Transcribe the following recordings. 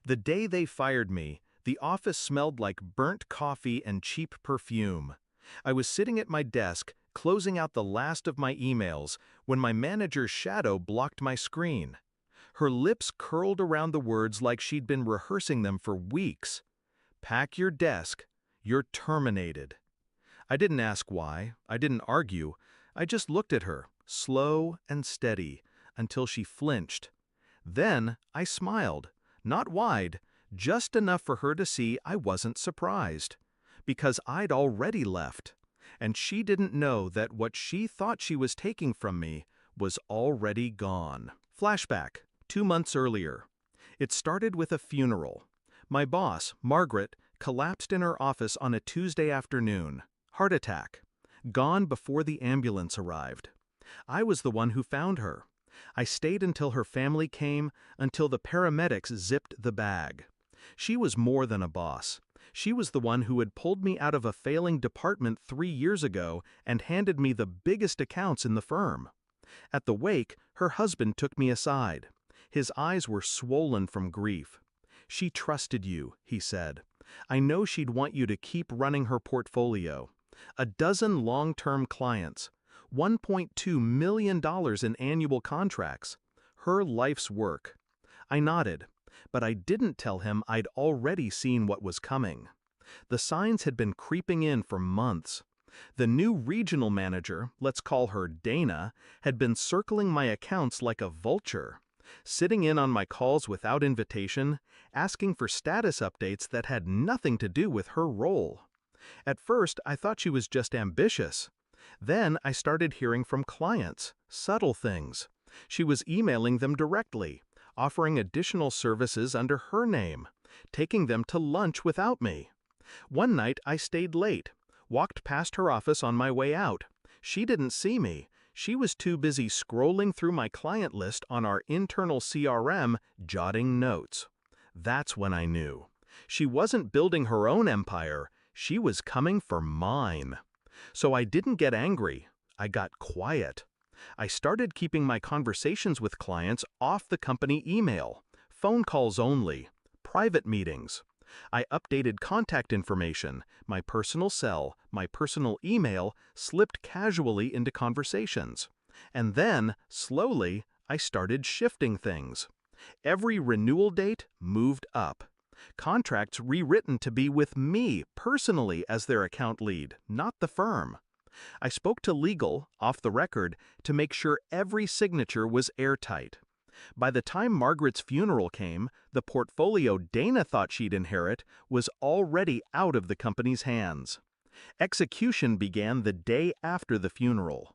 The day they fired me, the office smelled like burnt coffee and cheap perfume. I was sitting at my desk, closing out the last of my emails, when my manager's shadow blocked my screen. Her lips curled around the words like she'd been rehearsing them for weeks. "Pack your desk. You're terminated." I didn't ask why. I didn't argue. I just looked at her, slow and steady, until she flinched. Then I smiled, not wide, just enough for her to see I wasn't surprised. Because I'd already left. And she didn't know that what she thought she was taking from me was already gone. Flashback, 2 months earlier. It started with a funeral. My boss, Margaret, collapsed in her office on a Tuesday afternoon. Heart attack. Gone before the ambulance arrived. I was the one who found her. I stayed until her family came, until the paramedics zipped the bag. She was more than a boss. She was the one who had pulled me out of a failing department 3 years ago and handed me the biggest accounts in the firm. At the wake, her husband took me aside. His eyes were swollen from grief. "She trusted you," he said. "I know she'd want you to keep running her portfolio. 12 long-term clients. $1.2 million in annual contracts. Her life's work." I nodded, but I didn't tell him I'd already seen what was coming. The signs had been creeping in for months. The new regional manager, let's call her Dana, had been circling my accounts like a vulture, sitting in on my calls without invitation, asking for status updates that had nothing to do with her role. At first, I thought she was just ambitious. Then I started hearing from clients, subtle things. She was emailing them directly, offering additional services under her name, taking them to lunch without me. One night I stayed late, walked past her office on my way out. She didn't see me. She was too busy scrolling through my client list on our internal CRM, jotting notes. That's when I knew. She wasn't building her own empire. She was coming for mine. So I didn't get angry. I got quiet. I started keeping my conversations with clients off the company email, phone calls only, private meetings. I updated contact information, my personal cell, my personal email slipped casually into conversations. And then, slowly, I started shifting things. Every renewal date moved up. Contracts rewritten to be with me personally as their account lead, not the firm. I spoke to legal, off the record, to make sure every signature was airtight. By the time Margaret's funeral came, the portfolio Dana thought she'd inherit was already out of the company's hands. Execution began the day after the funeral.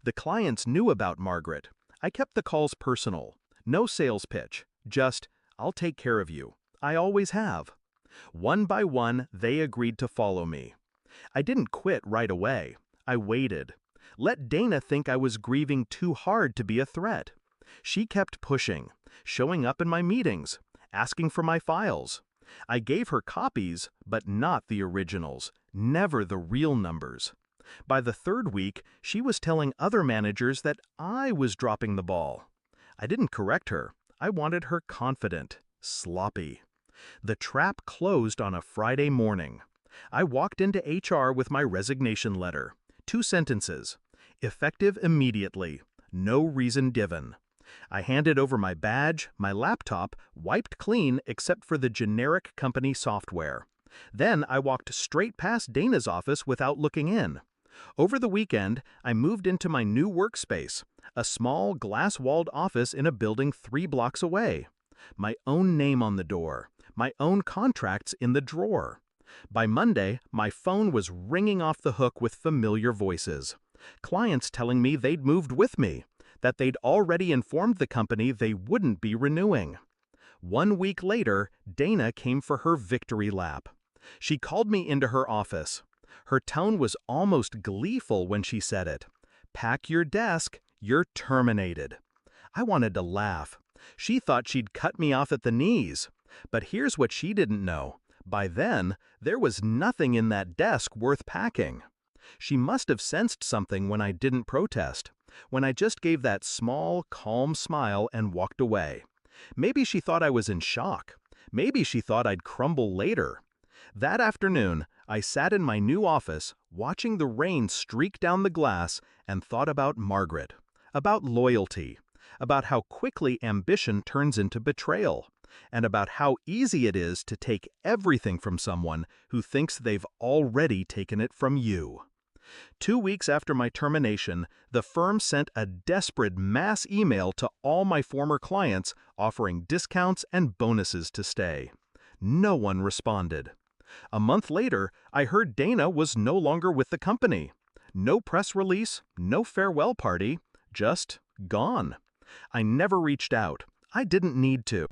The clients knew about Margaret. I kept the calls personal. No sales pitch, just, "I'll take care of you. I always have." One by one, they agreed to follow me. I didn't quit right away. I waited. Let Dana think I was grieving too hard to be a threat. She kept pushing, showing up in my meetings, asking for my files. I gave her copies, but not the originals, never the real numbers. By the 3rd week, she was telling other managers that I was dropping the ball. I didn't correct her. I wanted her confident, sloppy. The trap closed on a Friday morning. I walked into HR with my resignation letter. 2 sentences. Effective immediately. No reason given. I handed over my badge, my laptop, wiped clean except for the generic company software. Then I walked straight past Dana's office without looking in. Over the weekend, I moved into my new workspace, a small glass-walled office in a building 3 blocks away. My own name on the door, my own contracts in the drawer. By Monday, my phone was ringing off the hook with familiar voices. Clients telling me they'd moved with me, that they'd already informed the company they wouldn't be renewing. 1 week later, Dana came for her victory lap. She called me into her office. Her tone was almost gleeful when she said it. "Pack your desk, you're terminated." I wanted to laugh. She thought she'd cut me off at the knees. But here's what she didn't know. By then, there was nothing in that desk worth packing. She must have sensed something when I didn't protest, when I just gave that small, calm smile and walked away. Maybe she thought I was in shock. Maybe she thought I'd crumble later. That afternoon, I sat in my new office, watching the rain streak down the glass, and thought about Margaret, about loyalty, about how quickly ambition turns into betrayal, and about how easy it is to take everything from someone who thinks they've already taken it from you. 2 weeks after my termination, the firm sent a desperate mass email to all my former clients offering discounts and bonuses to stay. No one responded. A month later, I heard Dana was no longer with the company. No press release, no farewell party, just gone. I never reached out. I didn't need to.